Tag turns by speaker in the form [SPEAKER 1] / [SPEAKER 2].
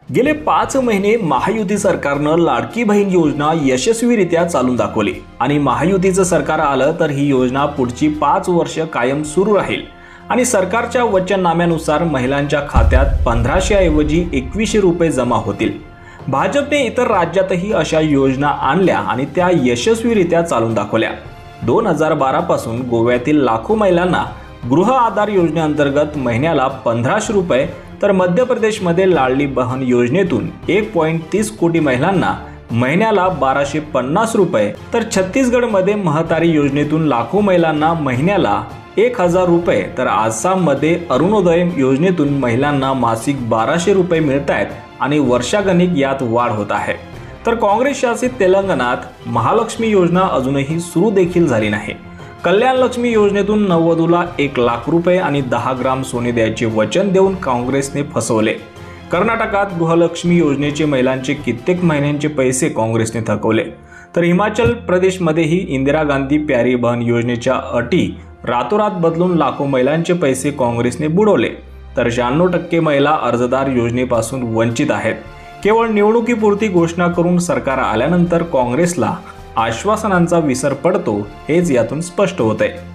[SPEAKER 1] गेले 5 महिने महायुती सरकारनं लाडकी बहीण योजना यशस्वीरित्या चालून दाखवली आणि महायुतीचं सरकार आलं तर ही योजना पुढची 5 वर्ष कायम सुरू राहील आणि सरकारच्या वचननाम्यानुसार महिलांच्या खात्यात 1500 ऐवजी 2100 रुपये जमा होतील। भाजपने इतर राज्यातही अशा योजना आणल्या आणि त्या यशस्वीरित्या चालून दाखवल्या। 2012 पासून गोव्यातील लाखो महिलांना गृह आधार योजनेअंतर्गत महिन्याला 1500 रुपये तर मध्य प्रदेशमध्ये लाडली बहन योजनेतून 1.30 कोटी महिलांना महिन्याला 1250 रुपये तर छत्तीसगडमध्ये महतारी योजनेतून लाखो महिलांना महिन्याला 1000 रुपये तर आसाममध्ये अरुणोदय योजनेतून महिलांना मासिक 1200 रुपये मिळत आहेत आणि वर्षागणिक यात वाढ होत आहे। तर काँग्रेस शासित तेलंगणात महालक्ष्मी योजना अजूनही सुरू देखील झाली नाही। कल्याण लक्ष्मी योजनेतून नववधूला 1 लाख रुपये आणि 10 ग्राम सोने द्यायचे वचन देऊन काँग्रेसने फसवले। कर्नाटकात गृहलक्ष्मी योजनेचे महिलांचे कित्येक महिन्यांचे पैसे काँग्रेसने थकवले। तर हिमाचल प्रदेशमध्येही इंदिरा गांधी प्यारी बहन योजनेच्या अटी रातोरात बदलून लाखो महिलांचे पैसे काँग्रेसने बुडवले। तर 96% महिला अर्जदार योजनेपासून वंचित आहेत। केवळ निवडणुकीपुरती घोषणा करून सरकार आल्यानंतर काँग्रेसला आश्वासनांचा विसर पडतो हेच यातून स्पष्ट होते।